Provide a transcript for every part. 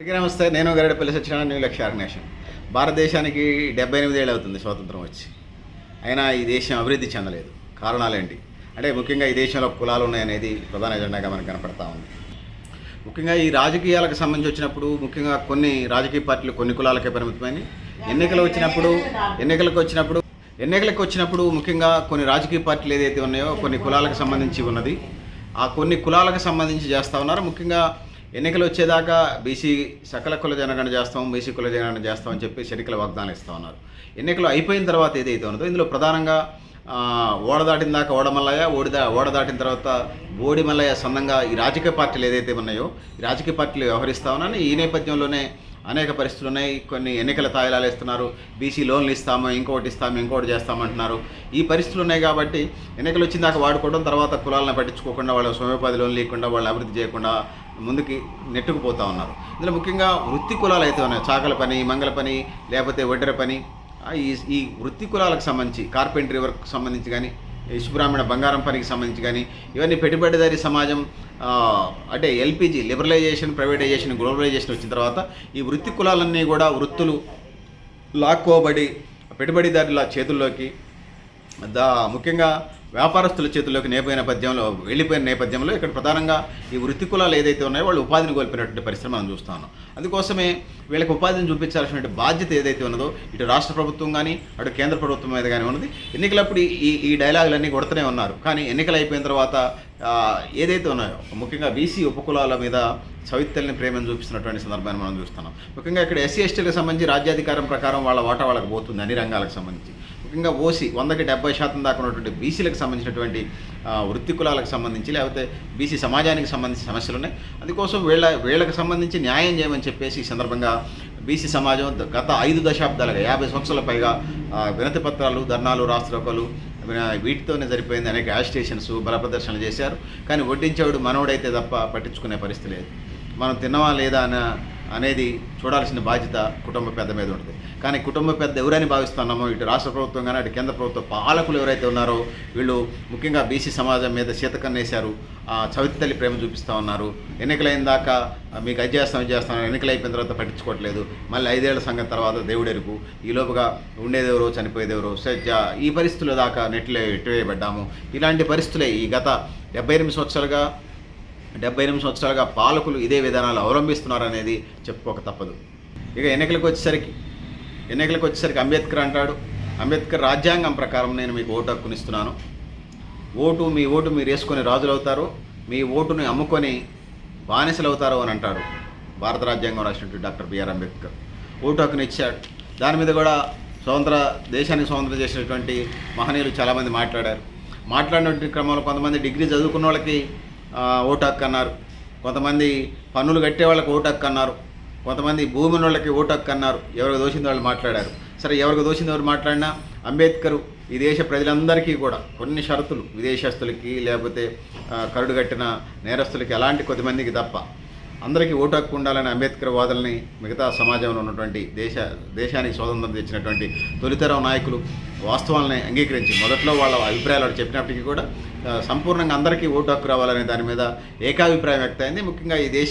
అందరికీ నమస్తే. నేను గరిడపల్లి సత్యనారాయణ, న్యూ లక్ష్య ఆర్గనైజేషన్. భారతదేశానికి 78 ఏళ్ళు అవుతుంది స్వాతంత్రం వచ్చి. అయినా ఈ దేశం అభివృద్ధి చెందలేదు. కారణాలేంటి అంటే ముఖ్యంగా ఈ దేశంలో కులాలు ఉన్నాయనేది ప్రధాన ఎజెండాగా మనకు కనపడతా ఉంది. ముఖ్యంగా ఈ రాజకీయాలకు సంబంధించి వచ్చినప్పుడు ముఖ్యంగా కొన్ని రాజకీయ పార్టీలు కొన్ని కులాలకే పరిమితమని ఎన్నికలకు వచ్చినప్పుడు ముఖ్యంగా కొన్ని రాజకీయ పార్టీలు ఏదైతే ఉన్నాయో కొన్ని కులాలకు సంబంధించి ఉన్నది. ఆ కొన్ని కులాలకు సంబంధించి చేస్తూ ఉన్నారు. ముఖ్యంగా ఎన్నికలు వచ్చేదాకా బీసీ సకల కుల జనగణన చేస్తాం, బీసీ కుల జనగణన చేస్తామని చెప్పి ఎన్నికల వాగ్దానాలు ఇస్తూ ఉన్నారు. ఎన్నికలు అయిపోయిన తర్వాత ఏదైతే ఉన్నదో ఇందులో ప్రధానంగా ఓడ దాటిన దాకా ఓడమల్లయ్య, ఓడ దాటిన తర్వాత బోడి మల్లయ్య సొంతంగా ఈ రాజకీయ పార్టీలు ఏదైతే ఉన్నాయో ఈ రాజకీయ పార్టీలు వ్యవహరిస్తూ ఉన్నాను. ఈ నేపథ్యంలోనే అనేక పరిస్థితులు ఉన్నాయి. కొన్ని ఎన్నికల తాయిలాలు ఇస్తున్నారు, బీసీ లోన్లు ఇస్తాము, ఇంకోటి చేస్తామంటున్నారు. ఈ పరిస్థితులు ఉన్నాయి కాబట్టి ఎన్నికలు వచ్చిన దాకా వాడుకోవడం, తర్వాత కులాలను పట్టించుకోకుండా వాళ్ళ స్వయోపాధి లోన్లు లేకుండా వాళ్ళు అభివృద్ధి చేయకుండా ముందుకి నెట్టుకుపోతూ ఉన్నారు. ఇందులో ముఖ్యంగా వృత్తి కులాలు అయితే ఉన్నాయి, చాకల పని, మంగళ పని, లేకపోతే ఒడ్డెర పని. ఈ వృత్తి కులాలకు సంబంధించి కార్పెంటరీ వర్క్ సంబంధించి కానీ, ఇసుబ్రాహ్మణ బంగారం పనికి సంబంధించి కానీ ఇవన్నీ పెట్టుబడిదారీ సమాజం అంటే ఎల్పిజి లిబరలైజేషన్, ప్రైవేటైజేషన్, గ్లోబలైజేషన్ వచ్చిన తర్వాత ఈ వృత్తి కులాలన్నీ కూడా వృత్తులు లాక్కోబడి పెట్టుబడిదారుల చేతుల్లోకి ముఖ్యంగా వ్యాపారస్తుల చేతుల్లోకి వెళ్ళిపోయిన నేపథ్యంలో ఇక్కడ ప్రధానంగా ఈ వృత్తి కులాలు ఏదైతే ఉన్నాయో వాళ్ళు ఉపాధిని కోల్పోయినటువంటి పరిస్థితి మనం చూస్తాను. అందుకోసమే వీళ్ళకి ఉపాధిని చూపించాల్సినటువంటి బాధ్యత ఏదైతే ఉన్నదో ఇటు రాష్ట్ర ప్రభుత్వం కానీ అటు కేంద్ర ప్రభుత్వం మీద కానీ ఉన్నది. ఎన్నికలప్పుడు ఈ డైలాగులన్నీ కొడుతూనే ఉన్నారు. కానీ ఎన్నికలు అయిపోయిన తర్వాత ఏదైతే ఉన్నాయో ముఖ్యంగా బీసీ ఉపకులాల మీద సవితల్ని ప్రేమను చూపిస్తున్నటువంటి సందర్భాన్ని మనం చూస్తున్నాం. ముఖ్యంగా ఇక్కడ ఎస్సీ ఎస్టీలకు సంబంధించి రాజ్యాధికారం ప్రకారం వాళ్ళ వాటా వాళ్ళకి పోతుంది అన్ని రంగాలకు సంబంధించి. ముఖ్యంగా ఓసీ 100కి 70% దాకా ఉన్నటువంటి బీసీలకు సంబంధించినటువంటి వృత్తి కులాలకు సంబంధించి లేకపోతే బీసీ సమాజానికి సంబంధించిన సమస్యలు ఉన్నాయి. అందుకోసం వీళ్ళకి సంబంధించి న్యాయం చేయమని చెప్పేసి ఈ సందర్భంగా బీసీ సమాజం గత 5 దశాబ్దాలుగా 50 సంవత్సరాల పైగా వినతి పత్రాలు, ధర్నాలు, రాష్ట్రోకలు వీటితోనే సరిపోయింది. అనేక యాజిటేషన్స్, బలప్రదర్శనలు చేశారు. కానీ వడ్డించేవాడు మనోడైతే తప్ప పట్టించుకునే పరిస్థితి లేదు. మనం తిన్నవా లేదా అనేది చూడాల్సిన బాధ్యత కుటుంబ పెద్ద మీద ఉంటుంది. కానీ కుటుంబ పెద్ద ఎవరైనా భావిస్తున్నామో ఇటు రాష్ట్ర ప్రభుత్వం కానీ అటు కేంద్ర ప్రభుత్వ పాలకులు ఎవరైతే ఉన్నారో వీళ్ళు ముఖ్యంగా బీసీ సమాజం మీద శీతకన్నేశారు. చవితి తల్లి ప్రేమ చూపిస్తూ ఉన్నారు. ఎన్నికలైన దాకా మీకు అది చేస్తాం, ఎన్నికలు అయిపోయిన తర్వాత పట్టించుకోవట్లేదు. మళ్ళీ 5 ఏళ్ల సంగతి తర్వాత దేవుడెరుకు, ఈలోపుగా ఉండేదెవరో చనిపోయేదెవరో ఈ పరిస్థితుల దాకా నెట్టివేయబడ్డాము. ఇలాంటి పరిస్థితులే ఈ గత 78 సంవత్సరాలుగా పాలకులు ఇదే విధానాలు అవలంబిస్తున్నారనేది చెప్పుకోక తప్పదు. ఇక ఎన్నికలకు వచ్చేసరికి అంబేద్కర్ అంటాడు, అంబేద్కర్ రాజ్యాంగం ప్రకారం నేను మీకు ఓటు హక్కునిస్తున్నాను. మీ ఓటు మీరు వేసుకొని రాజులు అవుతారు, మీ ఓటుని అమ్ముకొని బానిసలు అవుతారు అని అంటాడు భారత రాజ్యాంగం రాసినటువంటి డాక్టర్ బిఆర్ అంబేద్కర్. ఓటు హక్కుని ఇచ్చాడు. దాని మీద కూడా దేశానికి స్వతంత్రం చేసినటువంటి మహనీయులు చాలామంది మాట్లాడినటువంటి క్రమంలో కొంతమంది డిగ్రీ చదువుకున్న వాళ్ళకి ఓటు హక్కు అన్నారు, కొంతమంది పన్నులు కట్టే వాళ్ళకి ఓటు హక్కు అన్నారు, కొంతమంది భూమి ఉన్న వాళ్ళకి ఓటు హక్కు అన్నారు. ఎవరికి దోచింది వాళ్ళు మాట్లాడారు. సరే, ఎవరికి దోచింది ఎవరు మాట్లాడినా అంబేద్కర్ ఈ దేశ ప్రజలందరికీ కూడా కొన్ని షరతులు, విదేశస్తులకి లేకపోతే కరుడు కట్టిన నేరస్తులకి అలాంటి కొద్దిమందికి తప్ప అందరికీ ఓటు హక్కు ఉండాలని అంబేద్కర్ వాదనని మిగతా సమాజంలో ఉన్నటువంటి దేశానికి స్వాతంత్రం తెచ్చినటువంటి తొలితరం నాయకులు వాస్తవాలని అంగీకరించి మొదట్లో వాళ్ళ అభిప్రాయాలు చెప్పినప్పటికీ కూడా సంపూర్ణంగా అందరికీ ఓటు హక్కు రావాలనే దాని మీద ఏకాభిప్రాయం వ్యక్తమైంది. ముఖ్యంగా ఈ దేశ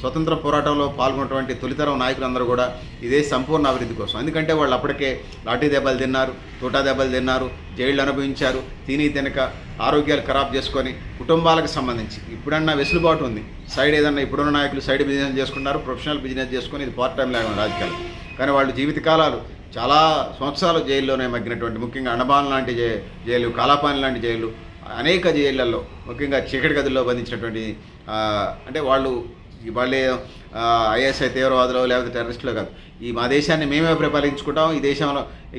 స్వతంత్ర పోరాటంలో పాల్గొన్నటువంటి తొలితరం నాయకులందరూ కూడా ఈ దేశ సంపూర్ణ అభివృద్ధి కోసం. ఎందుకంటే వాళ్ళు అప్పటికే లాఠీ దెబ్బలు తిన్నారు, తోటా దెబ్బలు తిన్నారు, జైళ్ళు అనుభవించారు, తినక ఆరోగ్యాలు ఖరాబ్ చేసుకొని కుటుంబాలకు సంబంధించి ఇప్పుడన్నా వెసులుబాటు ఉంది. సైడ్ ఏదన్నా ఇప్పుడున్న నాయకులు సైడ్ బిజినెస్ చేసుకున్నారు, ప్రొఫెషనల్ బిజినెస్ చేసుకొని ఇది పార్ట్ టైం లాగా రాజకీయాలు. కానీ వాళ్ళు జీవితకాలాలు చాలా సంవత్సరాలు జైల్లోనే మగ్గినటువంటి ముఖ్యంగా అండమాన్ లాంటి జైలు, కాలాపాని లాంటి జైలు, అనేక జైళ్ళల్లో ముఖ్యంగా చీకటి గదుల్లో బంధించినటువంటి అంటే వాళ్ళే ఐఎస్ఐ తీవ్రవాదులు లేకపోతే టెర్రరిస్టులు కాదు. మా దేశాన్ని మేమే పరిపాలించుకుంటాం,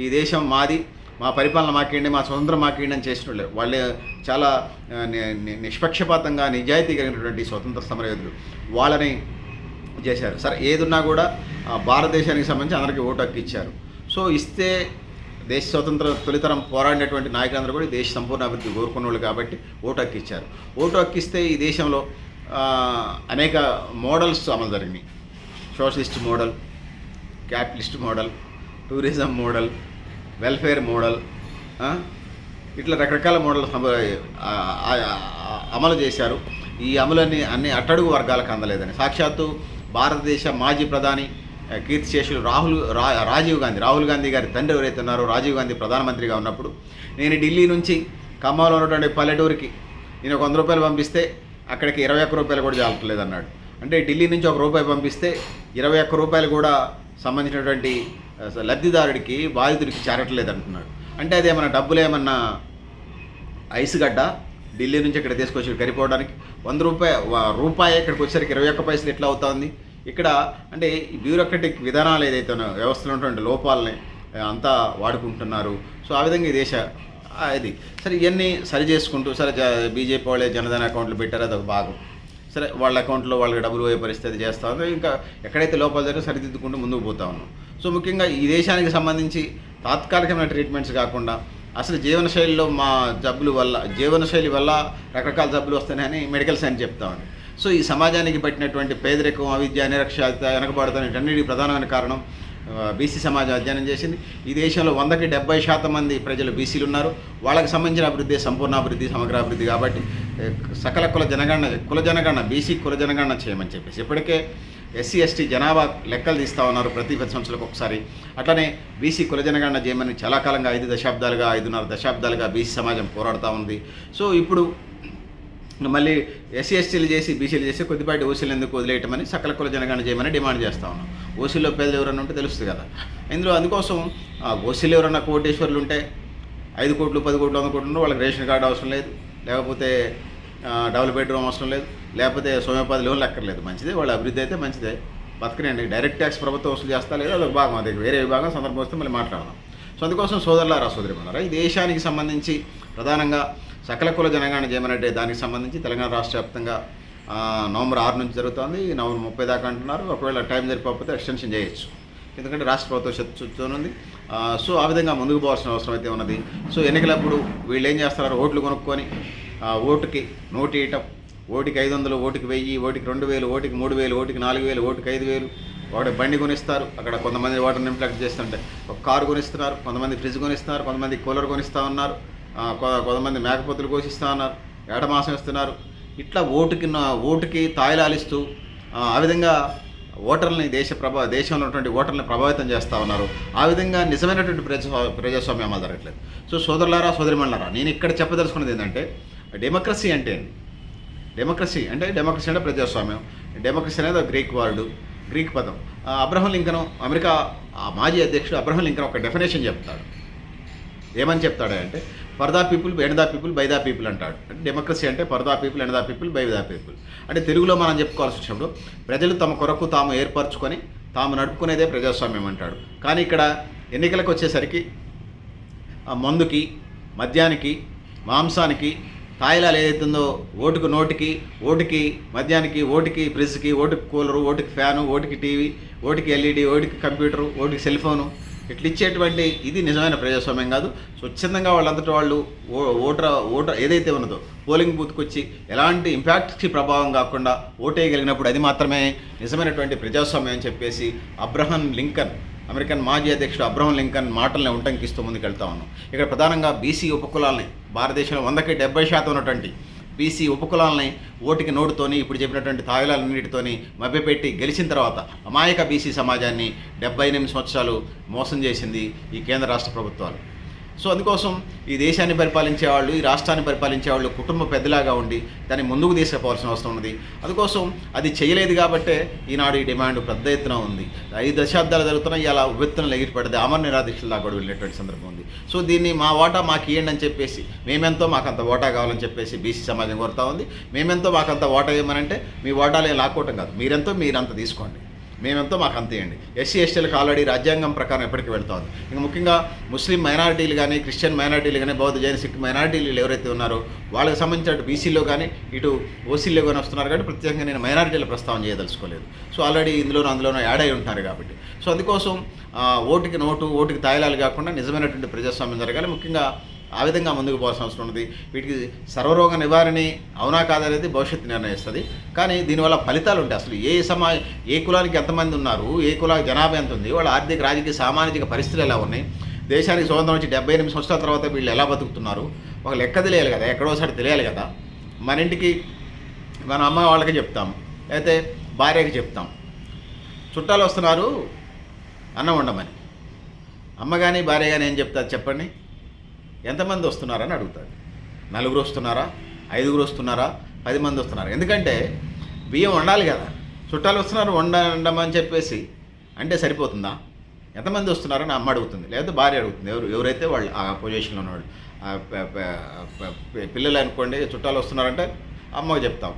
ఈ దేశం మాది, మా పరిపాలన మాకేయండి, మా స్వతంత్రం మాకేయండి అని చేసిన వాళ్ళే చాలా నిష్పక్షపాతంగా నిజాయితీ కలిగినటువంటి స్వతంత్ర సమరయోధులు వాళ్ళని చేశారు. సరే, ఏదున్నా కూడా భారతదేశానికి సంబంధించి అందరికీ ఓటు హక్కు ఇచ్చారు. సో ఇస్తే దేశ స్వతంత్ర తొలితరం పోరాడినటువంటి నాయకులందరూ కూడా దేశ సంపూర్ణ అభివృద్ధి కోరుకున్న వాళ్ళు కాబట్టి ఓటు హక్కు ఇచ్చారు. ఓటు హక్కు ఇస్తే ఈ దేశంలో అనేక మోడల్స్ అమలు జరిగినాయి. Socialist model, capitalist model, tourism model, welfare model, ఇట్లా రకరకాల మోడల్స్ అమలు చేశారు. ఈ అమలన్నీ అన్ని అట్టడుగు వర్గాలకు అందలేదని సాక్షాత్తు భారతదేశ మాజీ ప్రధాని కీర్తిశేషులు రాహుల్ గాంధీ గారి తండ్రి ఎవరైతే ఉన్నారో రాజీవ్ గాంధీ ప్రధానమంత్రిగా ఉన్నప్పుడు నేను ఢిల్లీ నుంచి ఖమ్మంలో ఉన్నటువంటి పల్లెటూరికి నేను ఒక 100 రూపాయలు పంపిస్తే అక్కడికి 21 రూపాయలు కూడా చాలట్లేదు అన్నాడు. అంటే ఢిల్లీ నుంచి ₹1 పంపిస్తే 21 రూపాయలు కూడా సంబంధించినటువంటి లబ్ధిదారుడికి బాధితుడికి చేరట్లేదు అంటున్నాడు. అంటే అదేమన్నా డబ్బులు ఏమన్నా ఐస్ గడ్డ ఢిల్లీ నుంచి ఇక్కడ తీసుకొచ్చి కరిపోవడానికి రూపాయి ఇక్కడికి వచ్చేసరికి 21 పైసలు ఎట్లా అవుతుంది? ఇక్కడ అంటే ఈ బ్యూరోక్రటిక్ విధానాలు ఏదైతే ఉన్నాయో వ్యవస్థలో ఉన్నటువంటి లోపాలని అంతా వాడుకుంటున్నారు. సో ఆ విధంగా ఈ దేశ ఇది సరే ఇవన్నీ సరి చేసుకుంటూ సరే బీజేపీ వాళ్ళే జనధన అకౌంట్లు పెట్టారు, అదొక భాగం. సరే వాళ్ళ అకౌంట్లో వాళ్ళకి డబ్బులు పోయే పరిస్థితి చేస్తూ ఉన్నాం. ఇంకా ఎక్కడైతే లోపాలు జరిగి సరిదిద్దుకుంటూ ముందుకు పోతా ఉన్నాం. సో ముఖ్యంగా ఈ దేశానికి సంబంధించి తాత్కాలికమైన ట్రీట్మెంట్స్ కాకుండా అసలు జీవనశైలిలో మా జబ్బుల వల్ల జీవనశైలి వల్ల రకరకాల జబ్బులు వస్తున్నాయని మెడికల్ సైన్స్ చెప్తామండి. సో ఈ సమాజానికి పట్టినటువంటి పేదరికం, అవిద్య, నిరక్షరాస్యత, వెనకబడతాం వీటన్నిటికీ ప్రధానమైన కారణం బీసీ సమాజం అధ్యయనం చేసింది. ఈ దేశంలో 100కి 70% మంది ప్రజలు బీసీలు ఉన్నారు. వాళ్ళకి సంబంధించిన అభివృద్ధి సంపూర్ణాభివృద్ధి, సమగ్రాభివృద్ధి కాబట్టి సకల కుల జనగణన బీసీ కుల జనగణన చేయమని చెప్పేసి ఇప్పటికే ఎస్సీ ఎస్టీ జనాభా లెక్కలు తీస్తూ ఉన్నారు ప్రతి 10 సంవత్సరాలకు ఒకసారి. అట్లనే బీసీ కుల జనగణన చేయమని చాలా కాలంగా 5.5 దశాబ్దాలుగా బీసీ సమాజం పోరాడుతూ ఉంది. సో ఇప్పుడు మళ్ళీ ఎస్సీ ఎస్టీలు చేసి బీసీలు చేసి కొద్దిపాటి ఓసీలు ఎందుకు వదిలేయటమని సకల కుల జనగణన చేయమని డిమాండ్ చేస్తూ ఉన్నాం. ఓసీలో పేదలు ఎవరన్నా ఉంటే తెలుస్తుంది కదా. అందుకోసం ఓసీలు ఎవరన్నా కోటేశ్వర్లు ఉంటే 5 కోట్లు 10 కోట్లు 100 కోట్లు వాళ్ళకి రేషన్ కార్డు అవసరం లేదు, లేకపోతే డబుల్ బెడ్రూమ్ అవసరం లేదు, లేకపోతే సోమోపాధి లోన్లు అక్కర్లేదు. మంచిదే, వాళ్ళ అభివృద్ధి అయితే మంచిదే, బతకనండి. డైరెక్ట్ ట్యాక్స్ ప్రభుత్వం వసూలు చేస్తా లేదా అదొక భాగం, అది వేరే విభాగం సందర్భం వస్తే మళ్ళీ మాట్లాడదాం. సో అందుకోసం సోదరులారా సోదరిమణులారా ఈ దేశానికి సంబంధించి ప్రధానంగా సకల కుల జనగణన చేయమనంటే దానికి సంబంధించి తెలంగాణ రాష్ట్ర వ్యాప్తంగా నవంబర్ 6 నుంచి జరుగుతుంది, నవంబర్ 30 దాకా అంటున్నారు. ఒకవేళ టైం సరిపోతే ఎక్స్టెన్షన్ చేయొచ్చు, ఎందుకంటే రాష్ట్ర ప్రభుత్వం చెప్తుంది. సో ఆ విధంగా ముందుకు పోవాల్సిన అవసరం అయితే ఉన్నది. సో ఎన్నికలప్పుడు వీళ్ళు ఏం చేస్తున్నారు, ఓట్లు కొనుక్కొని ఓటుకి నోటు వేయటం, ఓటుకి 500, ఓటుకి 1000, ఓటుకి 2000, ఓటుకి 3000, ఓటుకి 4000, ఓటుకి 5000, ఒకటి బండి కొనిస్తారు. అక్కడ కొంతమంది వాటర్ ఇంప్లాక్ట్ చేస్తుంటే ఒక కారు కొనిస్తున్నారు, కొంతమంది ఫ్రిడ్జ్ కొనిస్తున్నారు, కొంతమంది కూలర్ కొనిస్తూ ఉన్నారు, కొంతమంది మేకపోతులు కోసిస్తూ ఉన్నారు, ఏటమాసం ఇస్తున్నారు. ఇట్లా ఓటుకి తాయిలాలిస్తూ ఆ విధంగా ఓటర్లని దేశంలో ఉన్నటువంటి ఓటర్లని ప్రభావితం చేస్తూ ఉన్నారు. ఆ విధంగా నిజమైనటువంటి ప్రజాస్వామ్యం అమలు జరగట్లేదు. సో సోదరులారా సోదరిమణులారా నేను ఇక్కడ చెప్పదలుచుకున్నది ఏంటంటే డెమోక్రసీ అంటే ఏంటి? డెమోక్రసీ అంటే ప్రజాస్వామ్యం. డెమోక్రసీ అనేది గ్రీక్ పదం. అబ్రహం లింకన్ అమెరికా మాజీ అధ్యక్షుడు అబ్రహం లింకన్ ఒక డెఫినేషన్ చెప్తాడు. ఏమని చెప్తాడు అంటే for the people, end the people, by the people అంటాడు. అంటే డెమోక్రసీ అంటే for the people, end the people, by the people. అంటే తెలుగులో మనం చెప్పుకోవాల్సి వచ్చినప్పుడు ప్రజలు తమ కొరకు తాము ఏర్పరచుకొని తాము నడుపుకునేదే ప్రజాస్వామ్యం అంటాడు. కానీ ఇక్కడ ఎన్నికలకు వచ్చేసరికి మందుకి, మద్యానికి, మాంసానికి తాయిలాలు ఏదైతుందో ఓటుకు నోటికి, ఓటుకి మద్యానికి, ఓటుకి ఫ్రిడ్జ్కి, ఓటుకి కూలరు, ఓటుకి ఫ్యాను, ఓటుకి టీవీ, ఓటుకి ఎల్ఈడి, ఓటుకి కంప్యూటరు, ఓటుకి సెల్ ఫోను ఇట్లా ఇచ్చేటువంటి ఇది నిజమైన ప్రజాస్వామ్యం కాదు. స్వచ్ఛందంగా వాళ్ళంతటి వాళ్ళు ఓటర్ ఏదైతే ఉన్నదో పోలింగ్ బూత్కి వచ్చి ఎలాంటి ఇంపాక్ట్కి ప్రభావం కాకుండా ఓటేయగలిగినప్పుడు అది మాత్రమే నిజమైనటువంటి ప్రజాస్వామ్యం అని చెప్పేసి అమెరికన్ మాజీ అధ్యక్షుడు అబ్రహం లింకన్ మాటల్ని ఉటంకిస్తూ ముందుకెళ్తా ఉన్నాం. ఇక్కడ ప్రధానంగా బీసీ ఉపకులాలని భారతదేశంలో 100కి 70% ఉన్నటువంటి బీసీ ఉపకులాలని ఓటుకి నోటుతోని ఇప్పుడు చెప్పినటువంటి తాయిలాలన్నిటితోని మభ్యపెట్టి గెలిచిన తర్వాత అమాయక బీసీ సమాజాన్ని 78 సంవత్సరాలు మోసం చేసింది ఈ కేంద్ర రాష్ట్ర ప్రభుత్వాలు. సో అందుకోసం ఈ దేశాన్ని పరిపాలించేవాళ్ళు, ఈ రాష్ట్రాన్ని పరిపాలించేవాళ్ళు కుటుంబ పెద్దలాగా ఉండి దాన్ని ముందుకు తీసుకుపోవాల్సిన అవసరం ఉన్నది. అందుకోసం అది చేయలేదు కాబట్టే ఈనాడు ఈ డిమాండ్ పెద్ద ఎత్తున ఉంది. 5 దశాబ్దాలు జరుగుతున్న ఇలా ఉవ్వెత్తున ఎగిరిపడితే అమర నిరాదీక్షలాగా కూడా వెళ్ళేటువంటి సందర్భం ఉంది. సో దీన్ని మా ఓటా మాకు ఇవ్వండి అని చెప్పేసి మేమెంతో మాకంత ఓటా కావాలని చెప్పేసి బీసీ సమాజం కోరుతా ఉంది. మేమెంతో మాకంత ఓటా ఇవ్వమనంటే మీ ఓటాలే లాక్కోవటం కాదు, మీరెంతో మీరంత తీసుకోండి, మేమెంతో మాకు అంత ఇవ్వండి. ఎస్సీ ఎస్టీలకు ఆల్రెడీ రాజ్యాంగం ప్రకారం ఎప్పటికీ వెళ్తా ఉంది. ఇంకా ముఖ్యంగా ముస్లిం మైనారిటీలు కానీ, క్రిస్టియన్ మైనారిటీలు కానీ, బౌద్ధ జైన సిక్ మైనారిటీలు ఎవరైతే ఉన్నారో వాళ్ళకి సంబంధించిన బీసీలో కానీ ఇటు ఓసీలో కానీ వస్తున్నారు కాబట్టి ప్రత్యేకంగా నేను మైనారిటీల ప్రస్తావన చేయదలుచుకోలేదు. సో ఆల్రెడీ అందులోనూ యాడ్ అయి ఉంటున్నారు కాబట్టి. సో అందుకోసం ఓటుకి నోటు, ఓటుకి తాయిలాలు కాకుండా నిజమైనటువంటి ప్రజాస్వామ్యం జరగాలి. ముఖ్యంగా ఆ విధంగా ముందుకు పోవాల్సిన అవసరం ఉంది. వీటికి సర్వరోగ నివారణ అవునా కాదనేది భవిష్యత్తు నిర్ణయిస్తుంది. కానీ దీనివల్ల ఫలితాలు ఉంటాయి. అసలు ఏ కులానికి ఎంతమంది ఉన్నారు, ఏ కులానికి జనాభా ఎంత ఉంది, వాళ్ళ ఆర్థిక, రాజకీయ, సామాజిక పరిస్థితులు ఎలా ఉన్నాయి, దేశానికి స్వతంత్రం వచ్చి 78 సంవత్సరాల తర్వాత వీళ్ళు ఎలా బతుకుతున్నారు, ఒక లెక్క తెలియాలి కదా, ఎక్కడోసారి తెలియాలి కదా. మన ఇంటికి మన అమ్మ వాళ్ళకి చెప్తాం, అయితే భార్యకి చెప్తాం, చుట్టాలు వస్తున్నారు అన్నం వండమని. అమ్మ కానీ భార్య కానీ ఏం చెప్తారు చెప్పండి? ఎంతమంది వస్తున్నారని అడుగుతారు. 4 వస్తున్నారా, 5 వస్తున్నారా, 10 మంది వస్తున్నారా? ఎందుకంటే బియ్యం వండాలి కదా. చుట్టాలు వస్తున్నారు వండమని చెప్పేసి అంటే సరిపోతుందా? ఎంతమంది వస్తున్నారని అమ్మ అడుగుతుంది, లేదా భార్య అడుగుతుంది. ఎవరైతే వాళ్ళు ఆ పొజిషన్లో ఉన్నవాళ్ళు. పిల్లలు అనుకోండి చుట్టాలు వస్తున్నారంటే అమ్మకి చెప్తాం,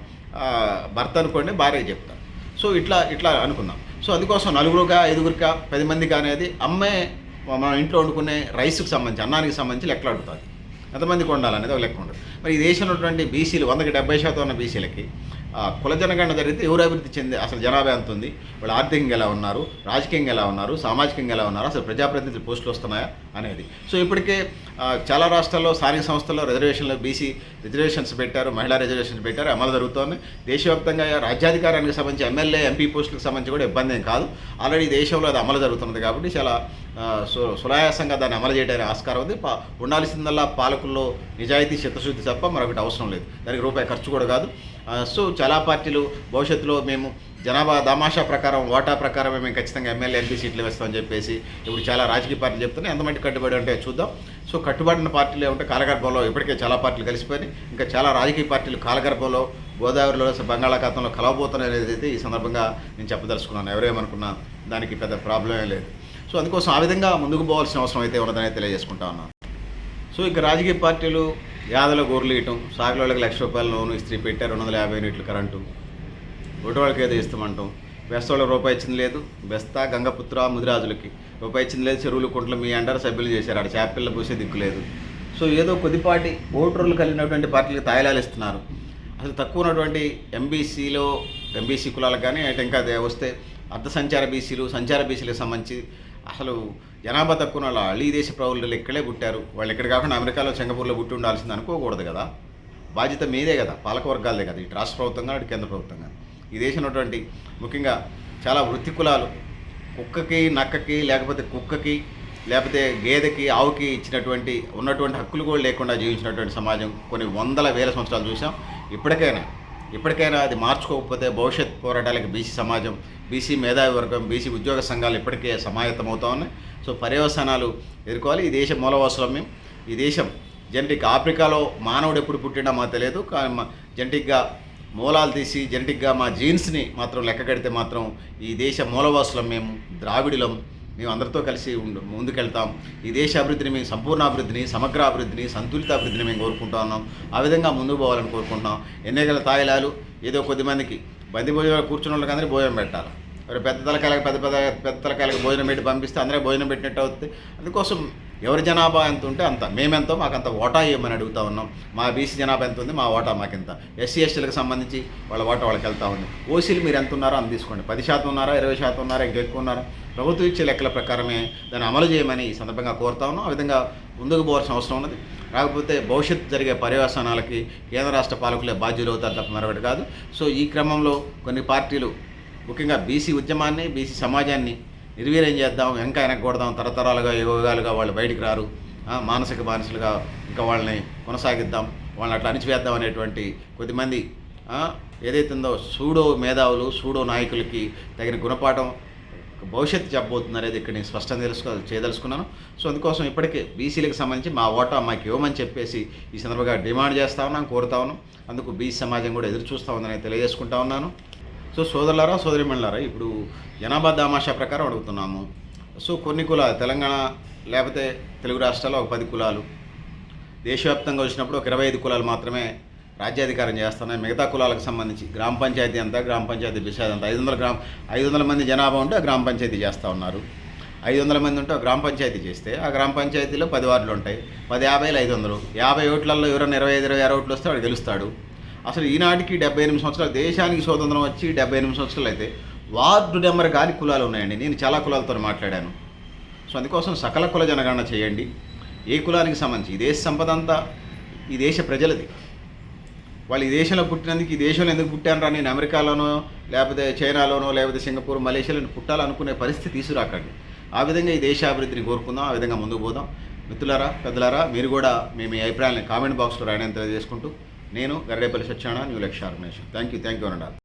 భర్త అనుకోండి భార్యకి చెప్తాం. సో ఇట్లా అనుకుందాం. సో అందుకోసం 4కా 5కా 10 మందికి అనేది అమ్మే మన ఇంట్లో వండుకునే రైస్కి సంబంధించి, అన్నానికి సంబంధించి లెక్కలు అడుగుతుంది. ఎంతమందికి వండాలనేది ఒక లెక్క ఉంటుంది. మరి ఈ దేశంలో ఉన్నటువంటి బీసీలు 100కి 70% ఉన్న బీసీలకి కుల జనగణన జరిగితే ఎవరు అభివృద్ధి చెంది, అసలు జనాభా ఎంత ఉంది, వాళ్ళు ఆర్థికంగా ఎలా ఉన్నారు, రాజకీయంగా ఎలా ఉన్నారు, సామాజికంగా ఎలా ఉన్నారు, అసలు ప్రజాప్రతినిధులు పోస్టులు వస్తున్నాయా అనేది. సో ఇప్పటికే చాలా రాష్ట్రాల్లో స్థానిక సంస్థల్లో రిజర్వేషన్లు, బీసీ రిజర్వేషన్స్ పెట్టారు, మహిళా రిజర్వేషన్స్ పెట్టారు, అమలు జరుగుతోంది. దేశవ్యాప్తంగా రాజ్యాధికారానికి సంబంధించి ఎమ్మెల్యే ఎంపీ పోస్టులకు సంబంధించి కూడా ఇబ్బంది ఏం కాదు. ఆల్రెడీ దేశంలో అది అమలు జరుగుతున్నది కాబట్టి చాలా సునాయాసంగా దాన్ని అమలు చేయడానికి ఆస్కారం ఉంది. ఉండాల్సిందల్లా పాలకుల్లో నిజాయితీ, చిత్తశుద్ధి తప్ప మరొకటి అవసరం లేదు. దానికి రూపాయి ఖర్చు కూడా కాదు. సో చాలా పార్టీలు భవిష్యత్తులో మేము జనాభా దామాషా ప్రకారం, ఓటా ప్రకారమే మేము ఖచ్చితంగా ఎమ్మెల్యే ఎంపీ సీట్లు వేస్తామని చెప్పేసి ఇప్పుడు చాలా రాజకీయ పార్టీలు చెప్తున్నాయి. ఎంతమంది కట్టుబడి అంటే చూద్దాం. సో కట్టుబడిన పార్టీలు ఏమంటే కాలగర్భంలో ఇప్పటికే చాలా పార్టీలు కలిసిపోయినాయి. ఇంకా చాలా రాజకీయ పార్టీలు కాలగర్భంలో, గోదావరిలో, బంగాళాఖాతంలో కలవబోతున్నాయి అనేది అయితే ఈ సందర్భంగా నేను చెప్పదలుచుకున్నాను. ఎవరేమనుకున్నా దానికి పెద్ద ప్రాబ్లమే లేదు. సో అందుకోసం ఆ విధంగా ముందుకు పోవాల్సిన అవసరం అయితే ఉన్నదని తెలియజేసుకుంటా ఉన్నాను. సో ఇక రాజకీయ పార్టీలు యాదలో గోర్లు ఇయటం, సాగులోళ్ళకి ₹1,00,000 లోను ఇస్త్రీ పెట్టారు, 250 యూనిట్లు కరెంటు, ఒకటి ఏదో ఇస్తామంటాం. బెస్తోళ్ళకి రూపాయి ఇచ్చింది లేదు. బెస్తా, గంగపుత్ర, ముదిరాజులకి రూపాయి ఇచ్చింది లేదు. చెరువులు, కుంటలు మీ అండర్ సభ్యులు చేశారు. ఆడ చేపపిల్ల పూసే దిక్కులేదు. సో ఏదో కొద్దిపాటి ఓటర్లు కలిగినటువంటి పార్టీలకు తాయిలాలు ఇస్తున్నారు. అసలు తక్కువ ఉన్నటువంటి ఎంబీసీ కులాలకు కానీ అంటే ఇంకా వస్తే అర్ధ సంచార బీసీలు, సంచార బీసీలకు సంబంధించి అసలు జనాభా తక్కువ వాళ్ళు ఈ దేశ ప్రజలు ఇక్కడే పుట్టారు, వాళ్ళు ఇక్కడ కాకుండా అమెరికాలో, సింగపూర్లో పుట్టి ఉండాల్సింది అనుకోకూడదు కదా. బాధ్యత మీదే కదా, పాలకవర్గాలదే కదా, ఇటు రాష్ట్ర ప్రభుత్వంగా, ఇటు కేంద్ర ప్రభుత్వంగా. ఈ దేశంలో ఉన్నటువంటి ముఖ్యంగా చాలా వృత్తి కులాలు కుక్కకి, నక్కకి, లేకపోతే కుక్కకి, లేకపోతే గేదెకి, ఆవుకి ఉన్నటువంటి హక్కులు కూడా లేకుండా జీవించినటువంటి సమాజం కొన్ని వందల వేల సంవత్సరాలు చూసాం. ఇప్పటికైనా అది మార్చుకోకపోతే భవిష్యత్ పోరాటాలకు బీసీ సమాజం, బీసీ మేధావి వర్గం, బీసీ ఉద్యోగ సంఘాలు ఇప్పటికే సమాయత్తమవుతా ఉన్నాయి. సో పర్యవసానాలు ఎదుర్కోవాలి. ఈ దేశం మూలవాసులమ్యం. ఈ దేశం జెనెటిక్ ఆఫ్రికాలో మానవుడు ఎప్పుడు పుట్టినా మాకు తెలియదు. కానీ జెనెటిక్గా మూలాలు తీసి జెనెటిక్గా మా జీన్స్ని మాత్రం లెక్క కడితే మాత్రం ఈ దేశ మూలవాసులం, మేము ద్రావిడులం, మేము అందరితో కలిసి ముందుకెళ్తాం. ఈ దేశ అభివృద్ధిని మేము సంపూర్ణాభివృద్ధిని, సమగ్రాభివృద్ధిని, సంతులితాభివృద్ధిని మేము కోరుకుంటా ఉన్నాం. ఆ విధంగా ముందుకు పోవాలని కోరుకుంటున్నాం. ఎన్నికల తాయిలాలు ఏదో కొద్దిమందికి బంది భోజనాలు కూర్చున్న వాళ్ళకి అందరికీ భోజనం పెట్టాలి. పెద్ద తలకాయలకు భోజనం పెట్టి పంపిస్తే అందరూ భోజనం పెట్టినట్టు అవుతుంది. అందుకోసం ఎవరి జనాభా ఎంత ఉంటే అంత, మేమెంతో మాకంత ఓటా ఇవ్వమని అడుగుతా ఉన్నాం. మా బీసీ జనాభా ఎంత ఉంది, మా ఓటా మాకెంత. ఎస్సీ ఎస్టీలకు సంబంధించి వాళ్ళ ఓటా వాళ్ళకి వెళ్తా ఉంది. ఓసీలు మీరు ఎంత ఉన్నారో అంత తీసుకోండి. 10% ఉన్నారా, 20% ఉన్నారా, ఇంకా ఎక్కువ ఉన్నారా, ప్రభుత్వం ఇచ్చే లెక్కల ప్రకారమే దాన్ని అమలు చేయమని ఈ సందర్భంగా కోరుతా ఉన్నాం. ఆ విధంగా ముందుకు పోవాల్సిన అవసరం ఉన్నది. రాకపోతే భవిష్యత్తు జరిగే పర్యవసానాలకి కేంద్ర రాష్ట్ర పాలకులే బాధ్యులు అవుతారు తప్ప మరొకటి కాదు. సో ఈ క్రమంలో కొన్ని పార్టీలు ముఖ్యంగా బీసీ ఉద్యమాన్ని, బీసీ సమాజాన్ని నిర్వీర్యం చేద్దాం, ఇంకా వెనకకూడదాం, తరతరాలుగా యుగాలుగా వాళ్ళు బయటికి రారు, మానసిక బానిసలుగా ఇంకా వాళ్ళని కొనసాగిద్దాం, వాళ్ళని అట్లా అణిచివేద్దాం అనేటువంటి కొద్దిమంది ఏదైతే ఉందో సూడో మేధావులు, సూడో నాయకులకి తగిన గుణపాఠం భవిష్యత్తు చెప్పబోతుంది అనేది ఇక్కడ నేను స్పష్టంగా చేయదలుచుకున్నాను. సో అందుకోసం ఇప్పటికే బీసీలకు సంబంధించి మా ఓటా మాకు ఇవ్వమని చెప్పేసి ఈ సందర్భంగా డిమాండ్ చేస్తా ఉన్నాను, కోరుతా ఉన్నాం. అందుకు బీసీ సమాజం కూడా ఎదురు చూస్తూ ఉందని తెలియజేసుకుంటా ఉన్నాను. సో సోదరులారా, సోదరిమణులారా, ఇప్పుడు జనాభా దామాషా ప్రకారం అడుగుతున్నాము. సో కొన్ని కులాలు తెలంగాణ లేకపోతే తెలుగు రాష్ట్రాల్లో ఒక 10 కులాలు, దేశవ్యాప్తంగా వచ్చినప్పుడు ఒక 25 కులాలు మాత్రమే రాజ్యాధికారం చేస్తున్నాయి. మిగతా కులాలకు సంబంధించి గ్రామ పంచాయతీ అంతా, గ్రామ పంచాయతీ బిషాద్ అంతా 500 మంది జనాభా ఉంటే ఆ గ్రామ పంచాయతీ చేస్తూ ఉన్నారు. 500 మంది ఉంటే ఆ గ్రామ పంచాయతీ చేస్తే ఆ గ్రామ పంచాయతీలో 10 వార్డులు ఉంటాయి. 10, 50, 500, 50 ఓట్లలో ఎవరైనా 25, 26 ఓట్లు వస్తే వాడు గెలుస్తాడు. అసలు ఈనాటికి 78 సంవత్సరాలు, దేశానికి స్వతంత్రం వచ్చి 78 సంవత్సరాలు అయితే వార్డు నెంబర్ కాని కులాలు ఉన్నాయండి. నేను చాలా కులాలతో మాట్లాడాను. సో అందుకోసం సకల కుల జనగణన చేయండి. ఏ కులానికి సంబంధించి ఈ దేశ సంపద అంతా ఈ దేశ ప్రజలది. వాళ్ళు ఈ దేశంలో పుట్టినందుకు ఈ దేశంలో ఎందుకు పుట్టానరా, నేను అమెరికాలోనో లేకపోతే చైనాలోనో లేకపోతే సింగపూర్, మలేషియాలో పుట్టాలనుకునే పరిస్థితి తీసుకురాకండి. ఆ విధంగా ఈ దేశాభివృద్ధిని కోరుకుందాం, ఆ విధంగా ముందుకు పోదాం. మిత్రులారా, పెద్దలారా, మీరు కూడా మీ అభిప్రాయాలను కామెంట్ బాక్స్లో రాయడానికి తెలియజేసుకుంటూ నేను గరడేపల్లి సత్యనారాయణ, న్యూ లక్ష్య ఆర్గనైజేషన్. థ్యాంక్ యూ అనండి.